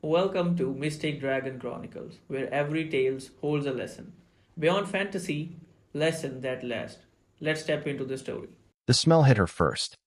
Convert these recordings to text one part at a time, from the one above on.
Welcome to Mystic Dragon Chronicles, where every tale holds a lesson. Beyond fantasy, lesson that last. Let's step into the story. The smell hit her first.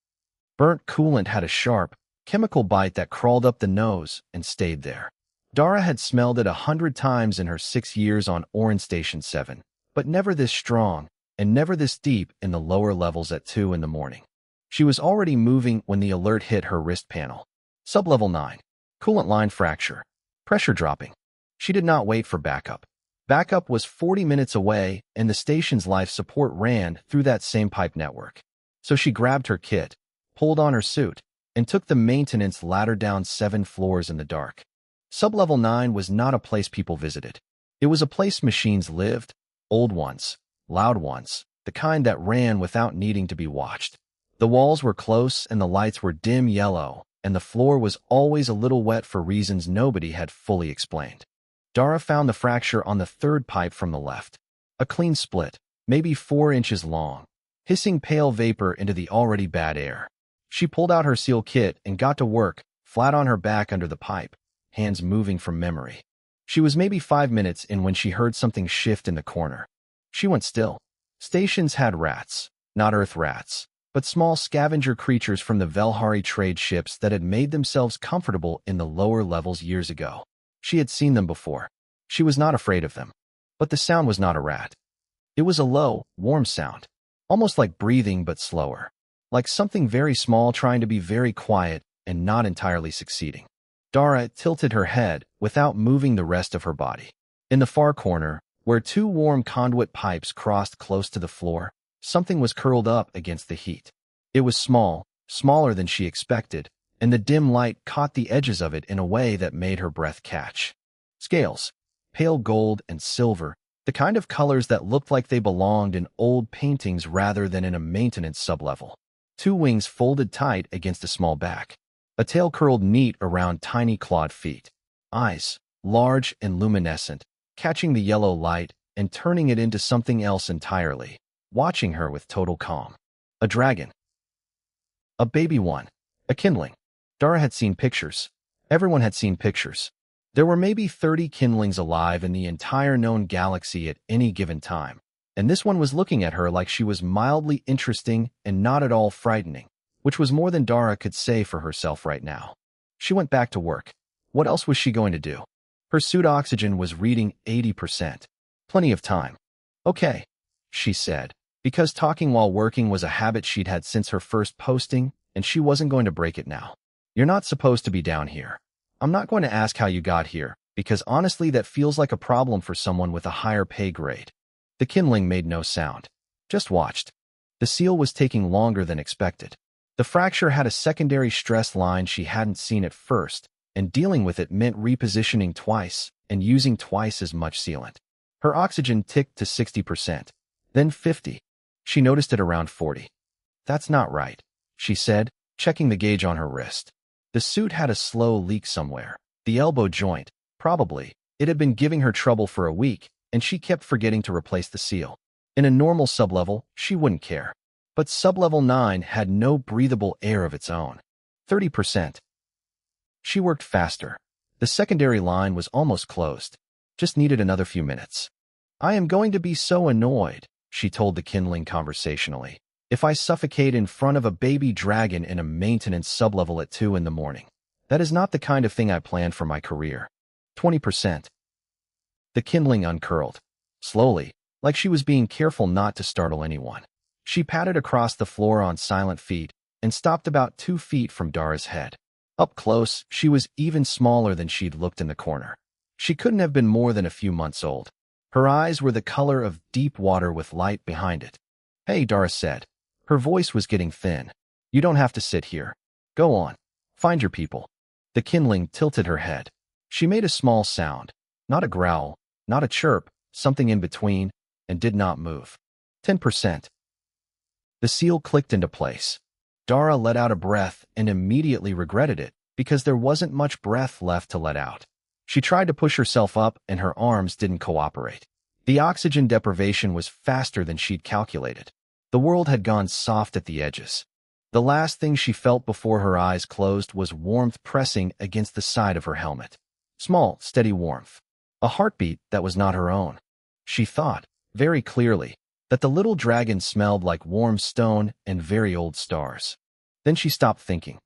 Burnt coolant had a sharp, chemical bite that crawled up the nose and stayed there. Dara had smelled it 100 times in her 6 years on Orin Station 7, but never this strong, and never this deep in the lower levels at 2 in the morning. She was already moving when the alert hit her wrist panel. Sublevel 9. Coolant line fracture. Pressure dropping. She did not wait for backup. Backup was 40 minutes away, and the station's life support ran through that same pipe network. So she grabbed her kit, pulled on her suit, and took the maintenance ladder down 7 floors in the dark. Sublevel 9 was not a place people visited. It was a place machines lived, old ones, loud ones, the kind that ran without needing to be watched. The walls were close and the lights were dim yellow, and the floor was always a little wet for reasons nobody had fully explained. Dara found the fracture on the third pipe from the left. A clean split, maybe 4 inches long, hissing pale vapor into the already bad air. She pulled out her seal kit and got to work, flat on her back under the pipe, hands moving from memory. She was maybe 5 minutes in when she heard something shift in the corner. She went still. Stations had rats, not earth rats, but small scavenger creatures from the Velhari trade ships that had made themselves comfortable in the lower levels years ago. She had seen them before. She was not afraid of them. But the sound was not a rat. It was a low, warm sound, almost like breathing but slower, like something very small trying to be very quiet and not entirely succeeding. Dara tilted her head without moving the rest of her body. In the far corner, where 2 warm conduit pipes crossed close to the floor, something was curled up against the heat. It was small, smaller than she expected, and the dim light caught the edges of it in a way that made her breath catch. Scales, pale gold and silver, the kind of colors that looked like they belonged in old paintings rather than in a maintenance sublevel. 2 wings folded tight against a small back. A tail curled neat around tiny clawed feet. Eyes, large and luminescent, catching the yellow light and turning it into something else entirely, watching her with total calm. A dragon. A baby one. A kindling. Dara had seen pictures. Everyone had seen pictures. There were maybe 30 kindlings alive in the entire known galaxy at any given time, and this one was looking at her like she was mildly interesting and not at all frightening, which was more than Dara could say for herself right now. She went back to work. What else was she going to do? Her suit oxygen was reading 80%. Plenty of time. Okay, she said, because talking while working was a habit she'd had since her first posting, and she wasn't going to break it now. You're not supposed to be down here. I'm not going to ask how you got here, because honestly that feels like a problem for someone with a higher pay grade. The kindling made no sound. Just watched. The seal was taking longer than expected. The fracture had a secondary stress line she hadn't seen at first, and dealing with it meant repositioning twice and using twice as much sealant. Her oxygen ticked to 60%, then 50. She noticed it around 40. That's not right, she said, checking the gauge on her wrist. The suit had a slow leak somewhere. The elbow joint, probably. It had been giving her trouble for a week, and she kept forgetting to replace the seal. In a normal sublevel, she wouldn't care. But sublevel 9 had no breathable air of its own. 30%. She worked faster. The secondary line was almost closed. Just needed another few minutes. I am going to be so annoyed, she told the kindling conversationally, if I suffocate in front of a baby dragon in a maintenance sublevel at 2 in the morning. That is not the kind of thing I planned for my career. 20%. The kindling uncurled. Slowly, like she was being careful not to startle anyone. She padded across the floor on silent feet and stopped about 2 feet from Dara's head. Up close, she was even smaller than she'd looked in the corner. She couldn't have been more than a few months old. Her eyes were the color of deep water with light behind it. Hey, Dara said. Her voice was getting thin. You don't have to sit here. Go on. Find your people. The kindling tilted her head. She made a small sound. Not a growl, not a chirp, something in between, and did not move. 10%. The seal clicked into place. Dara let out a breath and immediately regretted it, because there wasn't much breath left to let out. She tried to push herself up and her arms didn't cooperate. The oxygen deprivation was faster than she'd calculated. The world had gone soft at the edges. The last thing she felt before her eyes closed was warmth pressing against the side of her helmet. Small, steady warmth. A heartbeat that was not her own. She thought, very clearly, that the little dragon smelled like warm stone and very old stars. Then she stopped thinking.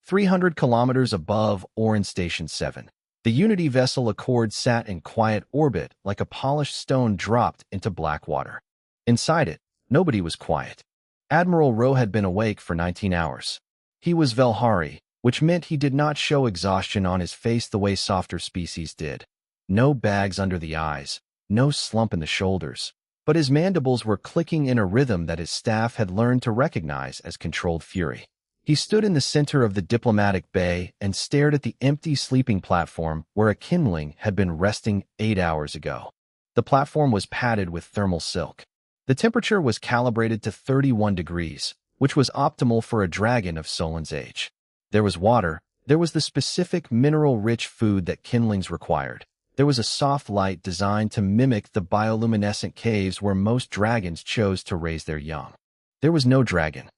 300 kilometers above Orin Station 7, the Unity vessel Accord sat in quiet orbit like a polished stone dropped into black water. Inside it, nobody was quiet. Admiral Rowe had been awake for 19 hours. He was Velhari, which meant he did not show exhaustion on his face the way softer species did. No bags under the eyes, no slump in the shoulders, but his mandibles were clicking in a rhythm that his staff had learned to recognize as controlled fury. He stood in the center of the diplomatic bay and stared at the empty sleeping platform where a kindling had been resting 8 hours ago. The platform was padded with thermal silk. The temperature was calibrated to 31 degrees, which was optimal for a dragon of Solon's age. There was water. There was the specific mineral-rich food that kindlings required. There was a soft light designed to mimic the bioluminescent caves where most dragons chose to raise their young. There was no dragon.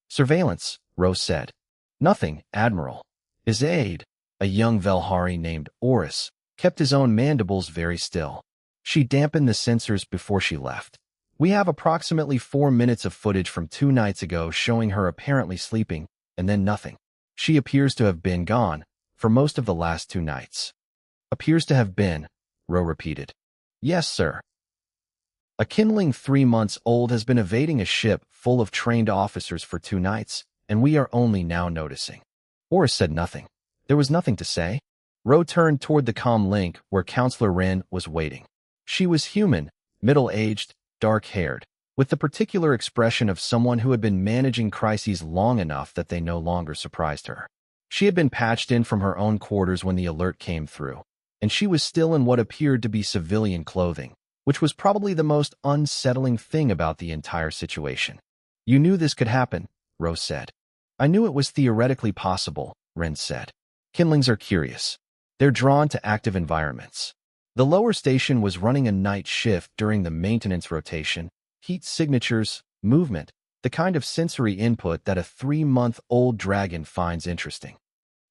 Surveillance, Rose said. Nothing, Admiral. His aide, a young Velhari named Oris, kept his own mandibles very still. She dampened the sensors before she left. We have approximately 4 minutes of footage from 2 nights ago showing her apparently sleeping, and then nothing. She appears to have been gone for most of the last 2 nights. Appears to have been, Rowe repeated. Yes, sir. A kindling 3 months old has been evading a ship full of trained officers for 2 nights, and we are only now noticing. Oris said nothing. There was nothing to say. Rowe turned toward the comm link where Counselor Wren was waiting. She was human, middle-aged, dark-haired, with the particular expression of someone who had been managing crises long enough that they no longer surprised her. She had been patched in from her own quarters when the alert came through, and she was still in what appeared to be civilian clothing, which was probably the most unsettling thing about the entire situation. You knew this could happen, Rose said. I knew it was theoretically possible, Wren said. Kindlings are curious. They're drawn to active environments. The lower station was running a night shift during the maintenance rotation, heat signatures, movement, the kind of sensory input that a 3-month-old dragon finds interesting.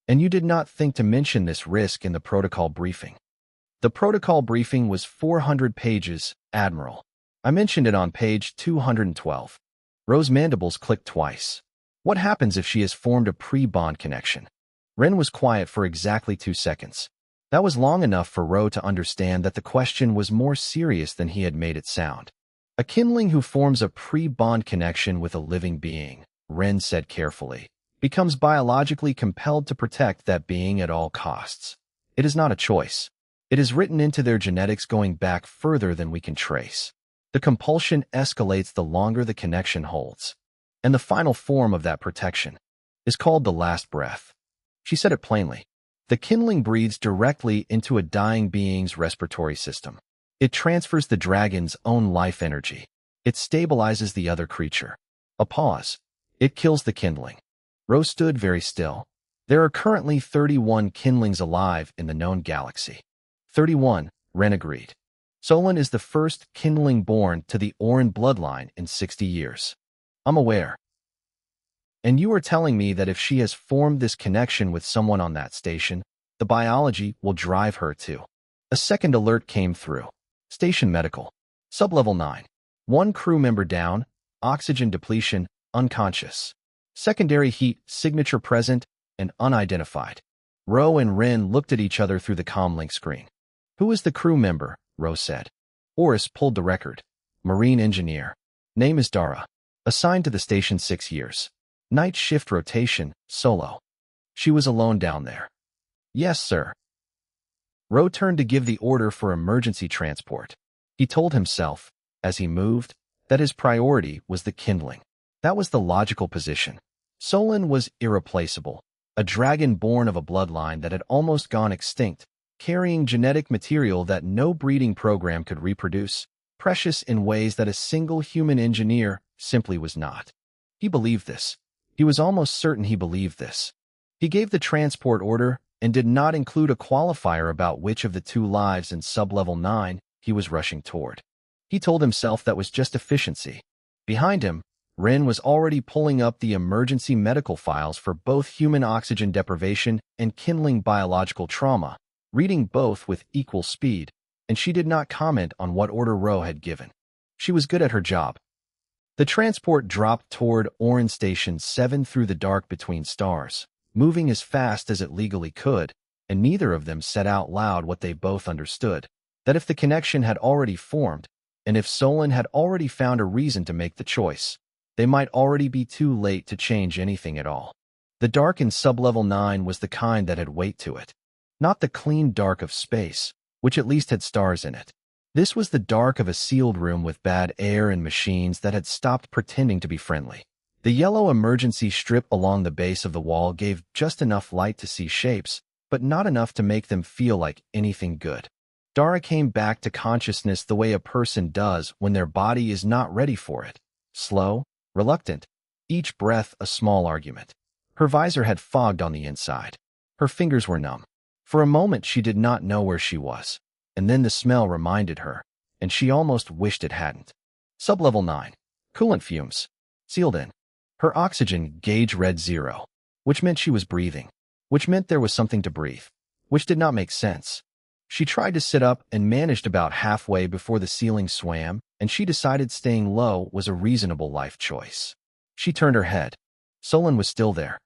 And you did not think to mention this risk in the protocol briefing. The protocol briefing was 400 pages, Admiral. I mentioned it on page 212. Rose's mandibles clicked twice. What happens if she has formed a pre-bond connection? Wren was quiet for exactly 2 seconds. That was long enough for Rowe to understand that the question was more serious than he had made it sound. A kindling who forms a pre-bond connection with a living being, Wren said carefully, becomes biologically compelled to protect that being at all costs. It is not a choice. It is written into their genetics going back further than we can trace. The compulsion escalates the longer the connection holds. And the final form of that protection is called the last breath. She said it plainly. The kindling breathes directly into a dying being's respiratory system. It transfers the dragon's own life energy. It stabilizes the other creature. A pause. It kills the kindling. Rose stood very still. There are currently 31 kindlings alive in the known galaxy. 31, Wren agreed. Solon is the first kindling born to the Orin bloodline in 60 years. I'm aware. And you are telling me that if she has formed this connection with someone on that station, the biology will drive her to. A second alert came through. Station medical. Sublevel 9. 1 crew member down, oxygen depletion, unconscious. Secondary heat signature present and unidentified. Rowe and Wren looked at each other through the comlink screen. Who is the crew member? Rowe said. Oris pulled the record. Marine engineer. Name is Dara. Assigned to the station 6 years. Night shift rotation, solo. She was alone down there. Yes, sir. Rowe turned to give the order for emergency transport. He told himself, as he moved, that his priority was the kindling. That was the logical position. Solon was irreplaceable, a dragon born of a bloodline that had almost gone extinct, carrying genetic material that no breeding program could reproduce, precious in ways that a single human engineer simply was not. He believed this. He was almost certain he believed this. He gave the transport order and did not include a qualifier about which of the 2 lives in sublevel 9 he was rushing toward. He told himself that was just efficiency. Behind him, Wren was already pulling up the emergency medical files for both human oxygen deprivation and kindling biological trauma, reading both with equal speed, and she did not comment on what order Ro had given. She was good at her job. The transport dropped toward Orin Station 7 through the dark between stars, moving as fast as it legally could, and neither of them said out loud what they both understood, that if the connection had already formed, and if Solon had already found a reason to make the choice, they might already be too late to change anything at all. The dark in Sublevel 9 was the kind that had weight to it, not the clean dark of space, which at least had stars in it. This was the dark of a sealed room with bad air and machines that had stopped pretending to be friendly. The yellow emergency strip along the base of the wall gave just enough light to see shapes, but not enough to make them feel like anything good. Dara came back to consciousness the way a person does when their body is not ready for it. Slow, reluctant, each breath a small argument. Her visor had fogged on the inside. Her fingers were numb. For a moment she did not know where she was, and then the smell reminded her, and she almost wished it hadn't. Sublevel 9. Coolant fumes. Sealed in. Her oxygen gauge read 0, which meant she was breathing, which meant there was something to breathe, which did not make sense. She tried to sit up and managed about halfway before the ceiling swam, and she decided staying low was a reasonable life choice. She turned her head. Solon was still there.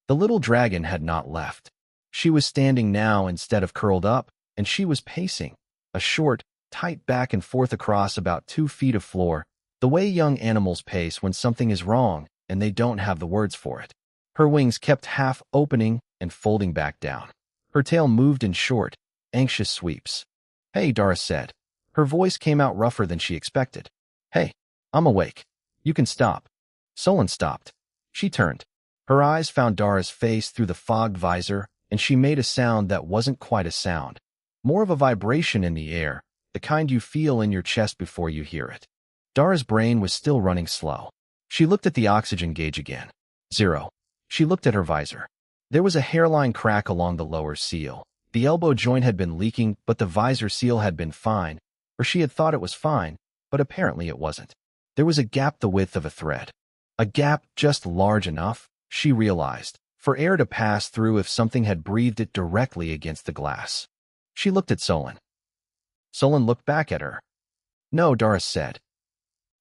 The little dragon had not left. She was standing now instead of curled up, and she was pacing, a short, tight back and forth across about 2 feet of floor, the way young animals pace when something is wrong and they don't have the words for it. Her wings kept half opening and folding back down. Her tail moved in short, anxious sweeps. "Hey," Dara said. Her voice came out rougher than she expected. "Hey, I'm awake. You can stop." Solon stopped. She turned. Her eyes found Dara's face through the fogged visor, and she made a sound that wasn't quite a sound. More of a vibration in the air, the kind you feel in your chest before you hear it. Dara's brain was still running slow. She looked at the oxygen gauge again. 0. She looked at her visor. There was a hairline crack along the lower seal. The elbow joint had been leaking, but the visor seal had been fine, or she had thought it was fine, but apparently it wasn't. There was a gap the width of a thread. A gap just large enough, she realized, for air to pass through if something had breathed it directly against the glass. She looked at Solon. Solon looked back at her. "No," Dara said.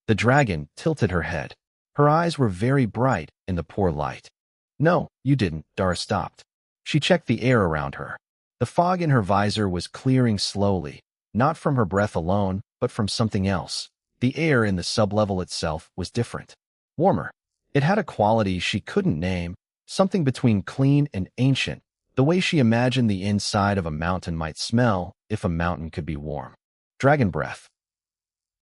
The dragon tilted her head. Her eyes were very bright in the poor light. "No, you didn't," Dara stopped. She checked the air around her. The fog in her visor was clearing slowly, not from her breath alone, but from something else. The air in the sublevel itself was different. Warmer. It had a quality she couldn't name, something between clean and ancient, the way she imagined the inside of a mountain might smell if a mountain could be warm. Dragon breath.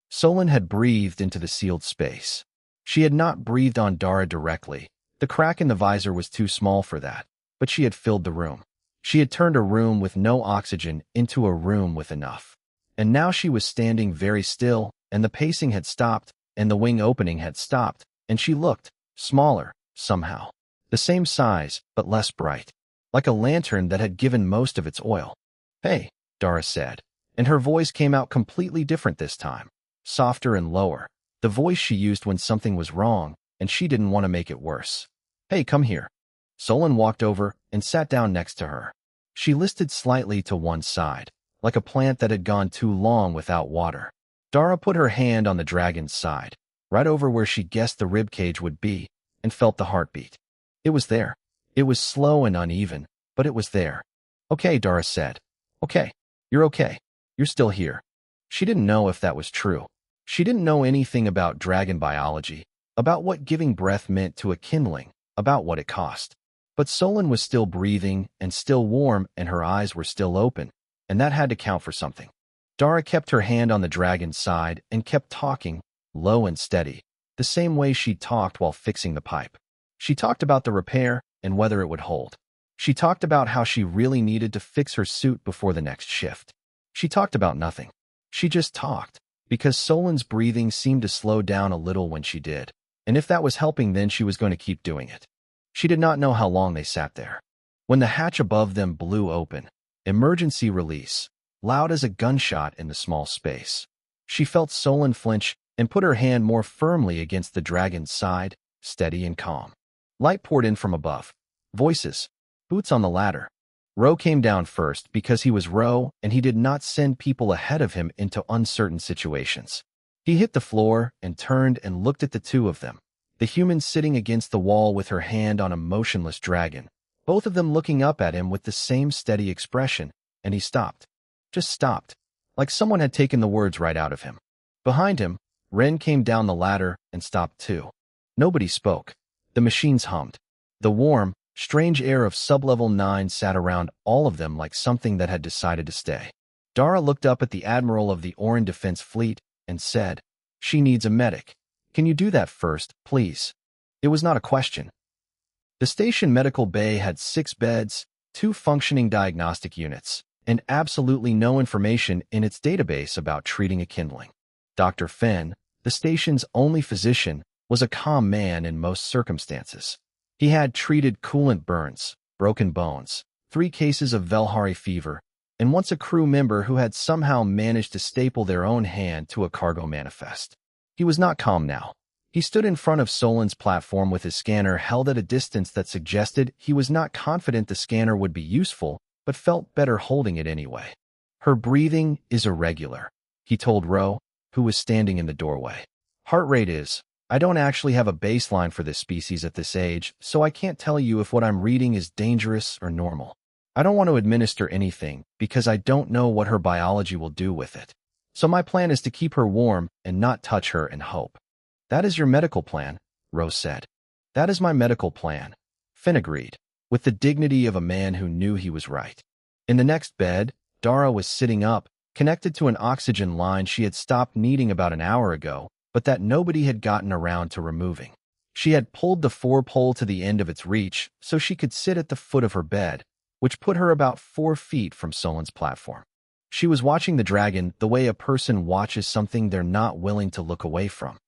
Solon had breathed into the sealed space. She had not breathed on Dara directly. The crack in the visor was too small for that, but she had filled the room. She had turned a room with no oxygen into a room with enough. And now she was standing very still, and the pacing had stopped, and the wing opening had stopped, and she looked smaller, somehow. The same size, but less bright. Like a lantern that had given most of its oil. "Hey," Dara said, and her voice came out completely different this time. Softer and lower. The voice she used when something was wrong, and she didn't want to make it worse. "Hey, come here." Solon walked over and sat down next to her. She listed slightly to one side, like a plant that had gone too long without water. Dara put her hand on the dragon's side, right over where she guessed the ribcage would be, and felt the heartbeat. It was there. It was slow and uneven, but it was there. "Okay," Dara said. "Okay. You're okay. You're still here." She didn't know if that was true. She didn't know anything about dragon biology, about what giving breath meant to a kindling, about what it cost. But Solon was still breathing and still warm, and her eyes were still open, and that had to count for something. Dara kept her hand on the dragon's side and kept talking, low and steady, the same way she talked while fixing the pipe. She talked about the repair and whether it would hold. She talked about how she really needed to fix her suit before the next shift. She talked about nothing. She just talked, because Solon's breathing seemed to slow down a little when she did, and if that was helping, then she was going to keep doing it. She did not know how long they sat there. When the hatch above them blew open, emergency release, loud as a gunshot in the small space. She felt Solon flinch and put her hand more firmly against the dragon's side, steady and calm. Light poured in from above. Voices. Boots on the ladder. Ro came down first because he was Ro and he did not send people ahead of him into uncertain situations. He hit the floor and turned and looked at the two of them, the human sitting against the wall with her hand on a motionless dragon, both of them looking up at him with the same steady expression, and he stopped. Just stopped, like someone had taken the words right out of him. Behind him, Ren came down the ladder and stopped too. Nobody spoke. The machines hummed. The warm, strange air of Sublevel 9 sat around all of them like something that had decided to stay. Dara looked up at the Admiral of the Oran Defense Fleet and said, "She needs a medic. Can you do that first, please?" It was not a question. The station medical bay had 6 beds, 2 functioning diagnostic units, and absolutely no information in its database about treating a kindling. Dr. Fenn, the station's only physician, was a calm man in most circumstances. He had treated coolant burns, broken bones, 3 cases of Velhari fever, and once a crew member who had somehow managed to staple their own hand to a cargo manifest. He was not calm now. He stood in front of Solon's platform with his scanner held at a distance that suggested he was not confident the scanner would be useful, but felt better holding it anyway. "Her breathing is irregular," he told Ro, who was standing in the doorway. "Heart rate is. I don't actually have a baseline for this species at this age, so I can't tell you if what I'm reading is dangerous or normal. I don't want to administer anything because I don't know what her biology will do with it. So my plan is to keep her warm and not touch her and hope." "That is your medical plan," Rose said. "That is my medical plan," Finn agreed, with the dignity of a man who knew he was right. In the next bed, Dara was sitting up, connected to an oxygen line she had stopped needing about an hour ago, but that nobody had gotten around to removing. She had pulled the 4-pole to the end of its reach so she could sit at the foot of her bed, which put her about 4 feet from Solon's platform. She was watching the dragon the way a person watches something they're not willing to look away from.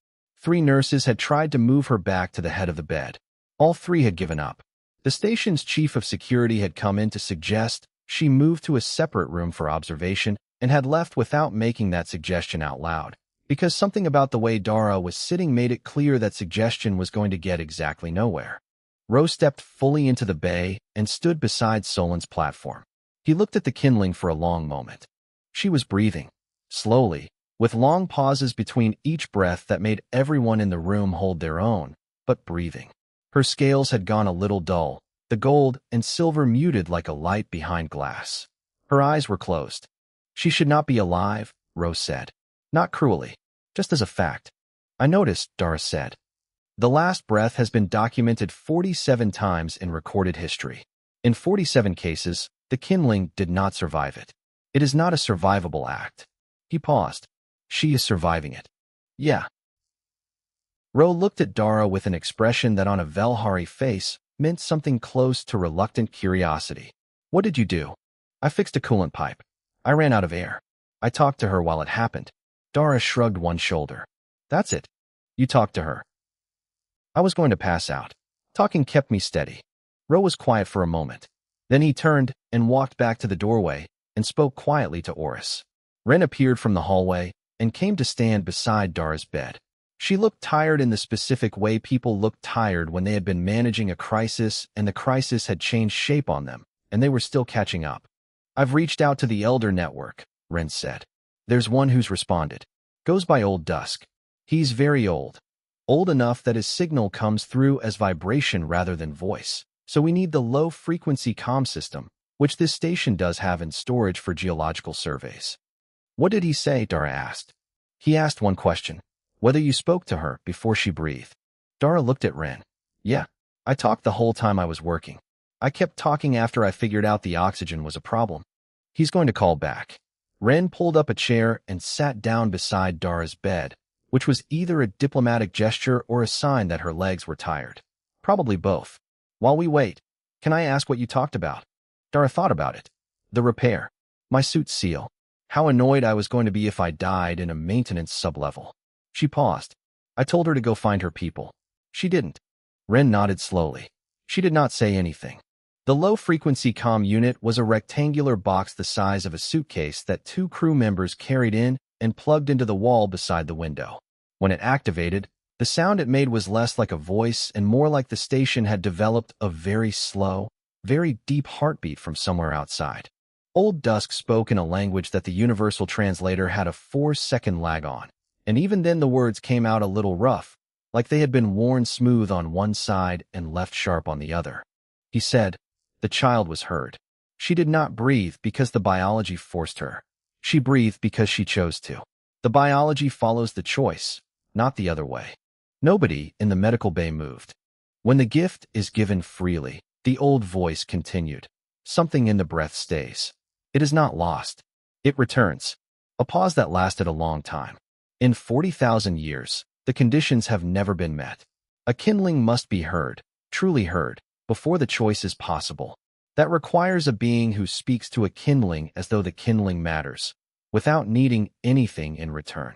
3 nurses had tried to move her back to the head of the bed. All 3 had given up. The station's chief of security had come in to suggest she move to a separate room for observation and had left without making that suggestion out loud, because something about the way Dara was sitting made it clear that suggestion was going to get exactly nowhere. Rose stepped fully into the bay and stood beside Solon's platform. He looked at the kindling for a long moment. She was breathing, slowly, with long pauses between each breath that made everyone in the room hold their own, but breathing. Her scales had gone a little dull, the gold and silver muted like a light behind glass. Her eyes were closed. "She should not be alive," Rose said. "Not cruelly, just as a fact." "I noticed," Dara said. "The last breath has been documented 47 times in recorded history. In 47 cases, the kindling did not survive it. It is not a survivable act." He paused. "She is surviving it." "Yeah." Ro looked at Dara with an expression that on a Velhari face meant something close to reluctant curiosity. "What did you do?" "I fixed a coolant pipe. I ran out of air. I talked to her while it happened." Dara shrugged one shoulder. "That's it. You talked to her." "I was going to pass out. Talking kept me steady." Ro was quiet for a moment. Then he turned and walked back to the doorway and spoke quietly to Oris. Ren appeared from the hallway and came to stand beside Dara's bed. She looked tired in the specific way people looked tired when they had been managing a crisis and the crisis had changed shape on them, and they were still catching up. "I've reached out to the Elder Network," Ren said. "There's one who's responded. Goes by Old Dusk. He's very old. Old enough that his signal comes through as vibration rather than voice. So we need the low-frequency comm system, which this station does have in storage for geological surveys." "What did he say?" Dara asked. "He asked one question. Whether you spoke to her before she breathed." Dara looked at Ren. "Yeah. I talked the whole time I was working. I kept talking after I figured out the oxygen was a problem." "He's going to call back." Ren pulled up a chair and sat down beside Dara's bed, which was either a diplomatic gesture or a sign that her legs were tired. Probably both. "While we wait, can I ask what you talked about?" Dara thought about it. "The repair. My suit's seal. How annoyed I was going to be if I died in a maintenance sublevel." She paused. "I told her to go find her people. She didn't." Ren nodded slowly. She did not say anything. The low-frequency comm unit was a rectangular box the size of a suitcase that 2 crew members carried in and plugged into the wall beside the window. When it activated, the sound it made was less like a voice and more like the station had developed a very slow, very deep heartbeat from somewhere outside. Old Dusk spoke in a language that the universal translator had a 4-second lag on, and even then the words came out a little rough, like they had been worn smooth on one side and left sharp on the other. He said, "The child was heard. She did not breathe because the biology forced her. She breathed because she chose to. The biology follows the choice, not the other way." Nobody in the medical bay moved. When the gift is given freely, the old voice continued, something in the breath stays. It is not lost. It returns. A pause that lasted a long time. In 40,000 years, the conditions have never been met. A kindling must be heard, truly heard, before the choice is possible. That requires a being who speaks to a kindling as though the kindling matters, without needing anything in return.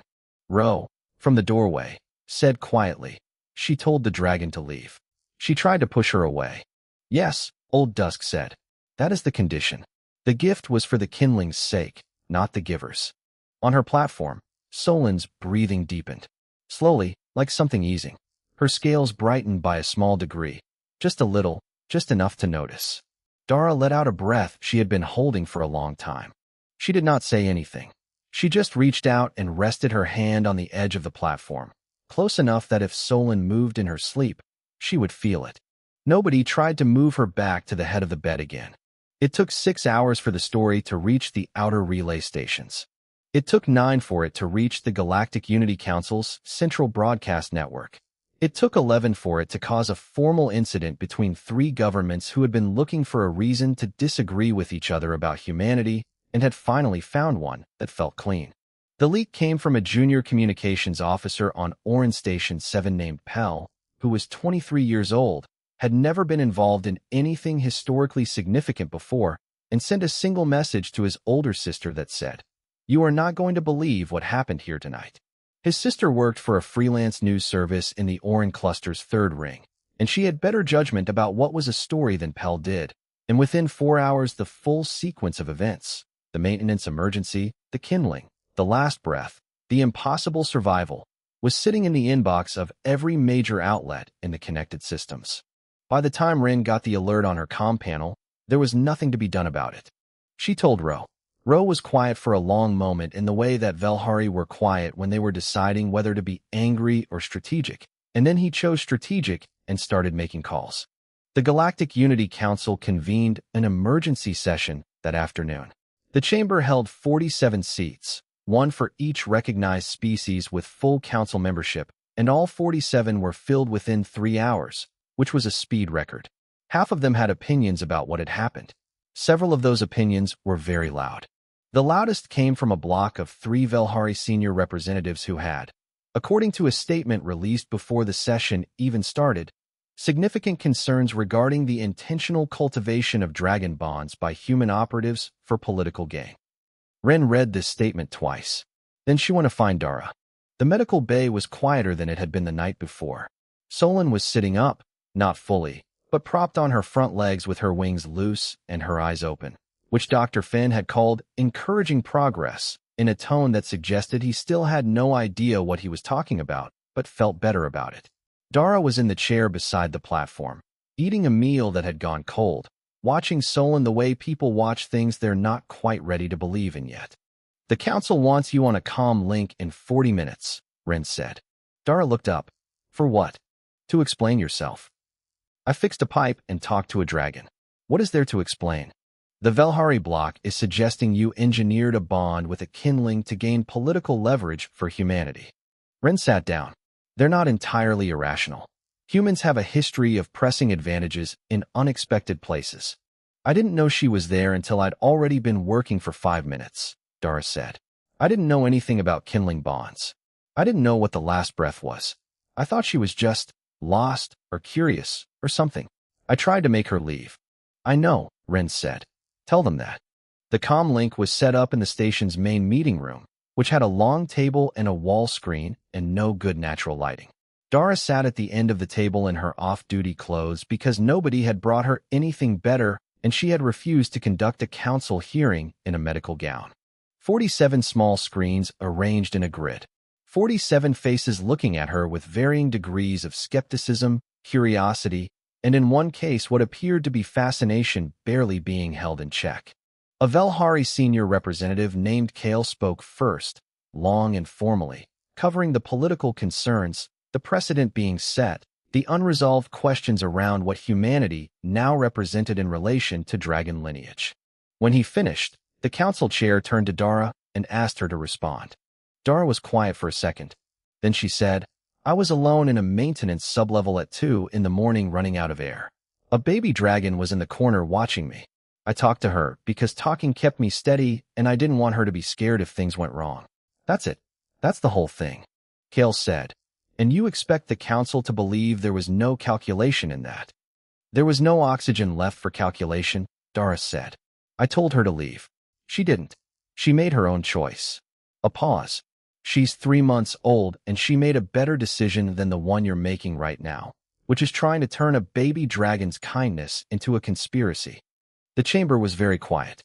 Ro, from the doorway, said quietly. She told the dragon to leave. She tried to push her away. "Yes," Old Dusk said. "That is the condition. The gift was for the kindling's sake, not the giver's." On her platform, Solon's breathing deepened. Slowly, like something easing. Her scales brightened by a small degree. Just a little, just enough to notice. Dara let out a breath she had been holding for a long time. She did not say anything. She just reached out and rested her hand on the edge of the platform, close enough that if Solon moved in her sleep, she would feel it. Nobody tried to move her back to the head of the bed again. It took 6 hours for the story to reach the outer relay stations. It took 9 for it to reach the Galactic Unity Council's central broadcast network. It took 11 for it to cause a formal incident between 3 governments who had been looking for a reason to disagree with each other about humanity and had finally found one that felt clean. The leak came from a junior communications officer on Orin Station 7 named Pell, who was 23 years old, had never been involved in anything historically significant before, and sent a single message to his older sister that said, "You are not going to believe what happened here tonight." His sister worked for a freelance news service in the Orin cluster's 3rd ring, and she had better judgment about what was a story than Pell did, and within 4 hours the full sequence of events, the maintenance emergency, the kindling, the last breath, the impossible survival, was sitting in the inbox of every major outlet in the connected systems. By the time Rin got the alert on her comm panel, there was nothing to be done about it. She told Ro. Ro was quiet for a long moment in the way that Velhari were quiet when they were deciding whether to be angry or strategic, and then he chose strategic and started making calls. The Galactic Unity Council convened an emergency session that afternoon. The chamber held 47 seats, 1 for each recognized species with full council membership, and all 47 were filled within 3 hours, which was a speed record. Half of them had opinions about what had happened. Several of those opinions were very loud. The loudest came from a block of 3 Velhari senior representatives who had, according to a statement released before the session even started, significant concerns regarding the intentional cultivation of dragon bonds by human operatives for political gain. Ren read this statement twice. Then she went to find Dara. The medical bay was quieter than it had been the night before. Solon was sitting up, not fully, but propped on her front legs with her wings loose and her eyes open, which Dr. Finn had called encouraging progress, in a tone that suggested he still had no idea what he was talking about, but felt better about it. Dara was in the chair beside the platform, eating a meal that had gone cold, watching Solon the way people watch things they're not quite ready to believe in yet. "The council wants you on a comm link in 40 minutes, Ren said. Dara looked up. "For what?" "To explain yourself." "I fixed a pipe and talked to a dragon. What is there to explain?" "The Velhari block is suggesting you engineered a bond with a kindling to gain political leverage for humanity." Ren sat down. "They're not entirely irrational. Humans have a history of pressing advantages in unexpected places." "I didn't know she was there until I'd already been working for 5 minutes, Dara said. "I didn't know anything about kindling bonds. I didn't know what the last breath was. I thought she was just lost or curious or something. I tried to make her leave." "I know," Ren said. "Tell them that." The comm link was set up in the station's main meeting room, which had a long table and a wall screen and no good natural lighting. Dara sat at the end of the table in her off-duty clothes because nobody had brought her anything better and she had refused to conduct a council hearing in a medical gown. 47 small screens arranged in a grid. 47 faces looking at her with varying degrees of skepticism, curiosity, and in one case what appeared to be fascination barely being held in check. A Velhari senior representative named Kale spoke first, long and formally, covering the political concerns, the precedent being set, the unresolved questions around what humanity now represented in relation to dragon lineage. When he finished, the council chair turned to Dara and asked her to respond. Dara was quiet for a second. Then she said, "I was alone in a maintenance sublevel at 2 in the morning running out of air. A baby dragon was in the corner watching me. I talked to her because talking kept me steady and I didn't want her to be scared if things went wrong. That's it. That's the whole thing," Kale said. "And you expect the council to believe there was no calculation in that?" "There was no oxygen left for calculation," Dara said. "I told her to leave. She didn't. She made her own choice." A pause. "She's 3 months old and she made a better decision than the one you're making right now, which is trying to turn a baby dragon's kindness into a conspiracy." The chamber was very quiet.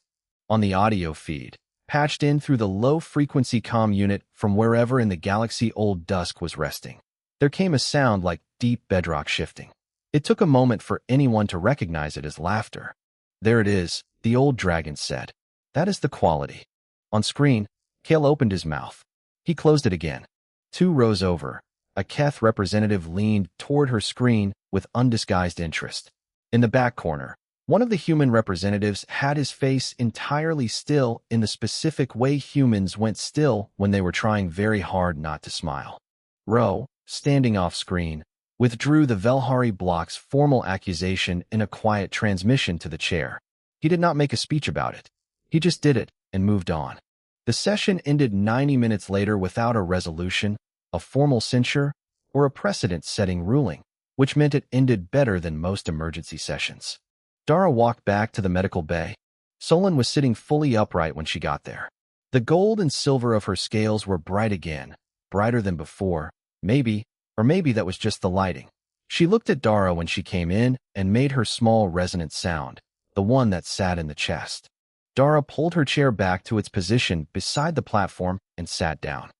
On the audio feed, patched in through the low-frequency comm unit from wherever in the galaxy old dusk was resting, there came a sound like deep bedrock shifting. It took a moment for anyone to recognize it as laughter. "There it is," the old dragon said. "That is the quality." On screen, Kale opened his mouth. He closed it again. 2 rows over, a Keth representative leaned toward her screen with undisguised interest. In the back corner, one of the human representatives had his face entirely still in the specific way humans went still when they were trying very hard not to smile. Ro, standing off screen, withdrew the Velhari block's formal accusation in a quiet transmission to the chair. He did not make a speech about it. He just did it and moved on. The session ended 90 minutes later without a resolution, a formal censure, or a precedent-setting ruling, which meant it ended better than most emergency sessions. Dara walked back to the medical bay. Solon was sitting fully upright when she got there. The gold and silver of her scales were bright again, brighter than before, maybe that was just the lighting. She looked at Dara when she came in and made her small resonant sound, the one that sat in the chest. Dara pulled her chair back to its position beside the platform and sat down.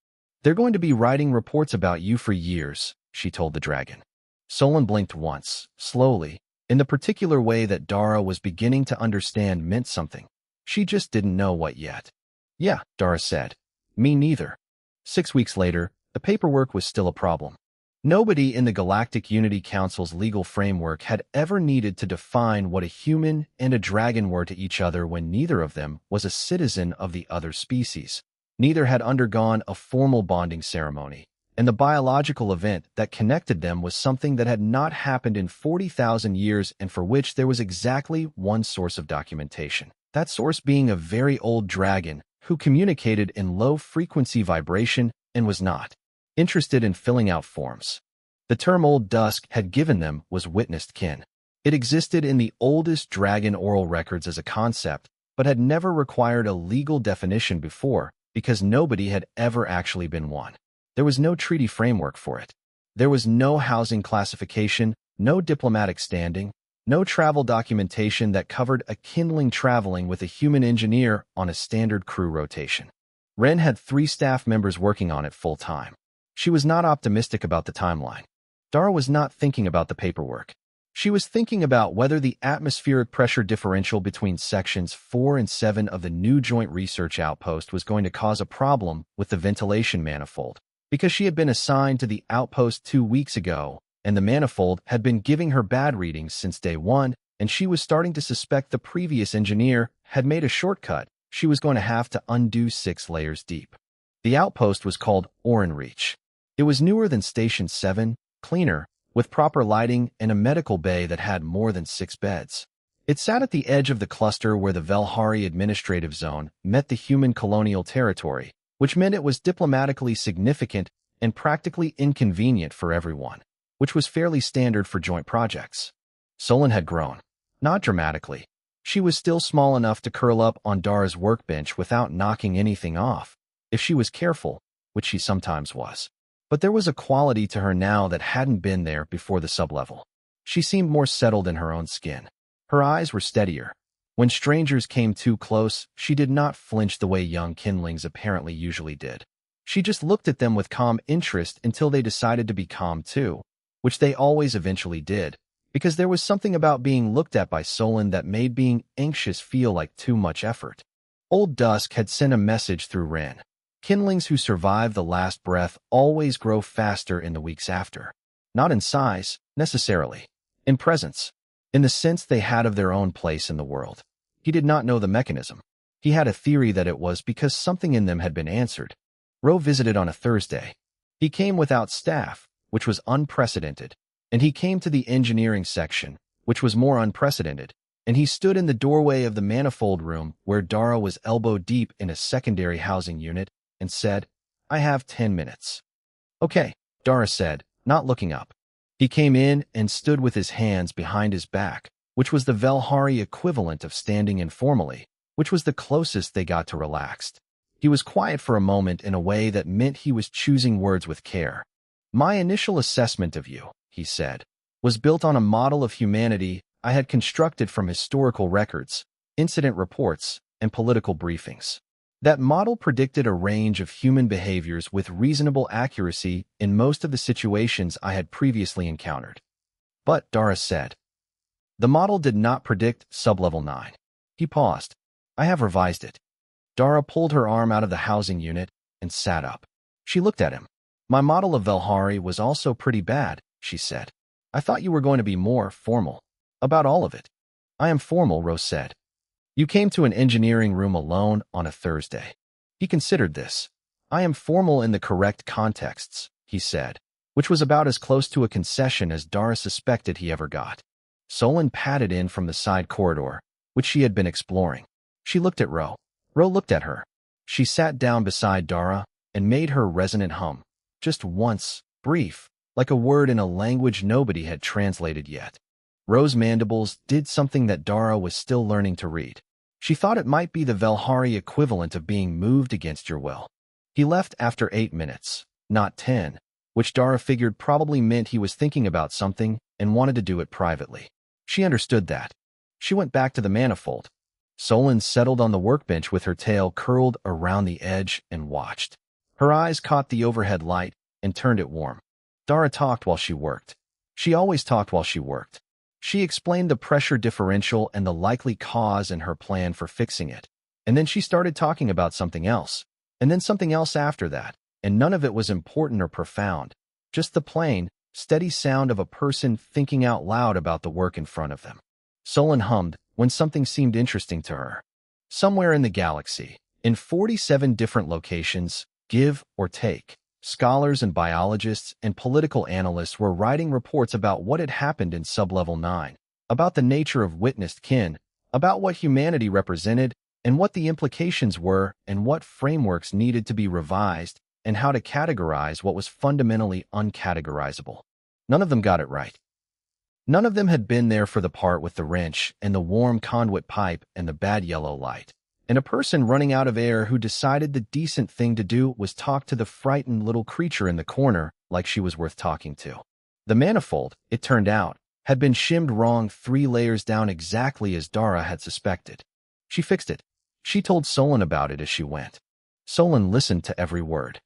"They're going to be writing reports about you for years," she told the dragon. Solon blinked once, slowly, in the particular way that Dara was beginning to understand meant something. She just didn't know what yet. "Yeah," Dara said. "Me neither." 6 weeks later, the paperwork was still a problem. Nobody in the Galactic Unity Council's legal framework had ever needed to define what a human and a dragon were to each other when neither of them was a citizen of the other species. Neither had undergone a formal bonding ceremony, and the biological event that connected them was something that had not happened in 40,000 years and for which there was exactly one source of documentation. That source being a very old dragon who communicated in low-frequency vibration and was not interested in filling out forms. The term Old Dusk had given them was witnessed kin. It existed in the oldest dragon oral records as a concept, but had never required a legal definition before because nobody had ever actually been one. There was no treaty framework for it. There was no housing classification, no diplomatic standing, no travel documentation that covered a kindling traveling with a human engineer on a standard crew rotation. Ren had 3 staff members working on it full-time. She was not optimistic about the timeline. Dara was not thinking about the paperwork. She was thinking about whether the atmospheric pressure differential between sections 4 and 7 of the new joint research outpost was going to cause a problem with the ventilation manifold, because she had been assigned to the outpost 2 weeks ago, and the manifold had been giving her bad readings since day 1, and she was starting to suspect the previous engineer had made a shortcut. She was going to have to undo 6 layers deep. The outpost was called Orenreach. It was newer than Station 7, cleaner, with proper lighting and a medical bay that had more than 6 beds. It sat at the edge of the cluster where the Velhari administrative zone met the human colonial territory, which meant it was diplomatically significant and practically inconvenient for everyone, which was fairly standard for joint projects. Solon had grown. Not dramatically. She was still small enough to curl up on Dara's workbench without knocking anything off, if she was careful, which she sometimes was. But there was a quality to her now that hadn't been there before the sublevel. She seemed more settled in her own skin. Her eyes were steadier. When strangers came too close, she did not flinch the way young kindlings apparently usually did. She just looked at them with calm interest until they decided to be calm too, which they always eventually did, because there was something about being looked at by Solon that made being anxious feel like too much effort. Old Dusk had sent a message through Ren. Kindlings who survive the last breath always grow faster in the weeks after. Not in size, necessarily. In presence. In the sense they had of their own place in the world. He did not know the mechanism. He had a theory that it was because something in them had been answered. Ro visited on a Thursday. He came without staff, which was unprecedented, and he came to the engineering section, which was more unprecedented, and he stood in the doorway of the manifold room where Dara was elbow-deep in a secondary housing unit and said, "I have 10 minutes." "Okay," Dara said, not looking up. He came in and stood with his hands behind his back, which was the Velhari equivalent of standing informally, which was the closest they got to relaxed. He was quiet for a moment in a way that meant he was choosing words with care. "My initial assessment of you," he said, "was built on a model of humanity I had constructed from historical records, incident reports, and political briefings. That model predicted a range of human behaviors with reasonable accuracy in most of the situations I had previously encountered." "But," Dara said, "the model did not predict Sublevel 9. He paused. "I have revised it." Dara pulled her arm out of the housing unit and sat up. She looked at him. "My model of Velhari was also pretty bad," she said. "I thought you were going to be more formal. About all of it." "I am formal," Rose said. "You came to an engineering room alone on a Thursday." He considered this. "I am formal in the correct contexts," he said, which was about as close to a concession as Dara suspected he ever got. Solon padded in from the side corridor, which she had been exploring. She looked at Ro. Ro looked at her. She sat down beside Dara and made her resonant hum. Just once, brief, like a word in a language nobody had translated yet. Ro's mandibles did something that Dara was still learning to read. She thought it might be the Velhari equivalent of being moved against your will. He left after 8 minutes, not 10, which Dara figured probably meant he was thinking about something and wanted to do it privately. She understood that. She went back to the manifold. Solon settled on the workbench with her tail curled around the edge and watched. Her eyes caught the overhead light and turned it warm. Dara talked while she worked. She always talked while she worked. She explained the pressure differential and the likely cause and her plan for fixing it. And then she started talking about something else, and then something else after that, and none of it was important or profound, just the plain, steady sound of a person thinking out loud about the work in front of them. Solon hummed when something seemed interesting to her. Somewhere in the galaxy, in 47 different locations, give or take, scholars and biologists and political analysts were writing reports about what had happened in Sublevel 9, about the nature of witnessed kin, about what humanity represented, and what the implications were, and what frameworks needed to be revised, and how to categorize what was fundamentally uncategorizable. None of them got it right. None of them had been there for the part with the wrench and the warm conduit pipe and the bad yellow light, and a person running out of air who decided the decent thing to do was talk to the frightened little creature in the corner like she was worth talking to. The manifold, it turned out, had been shimmed wrong 3 layers down exactly as Dara had suspected. She fixed it. She told Solon about it as she went. Solon listened to every word.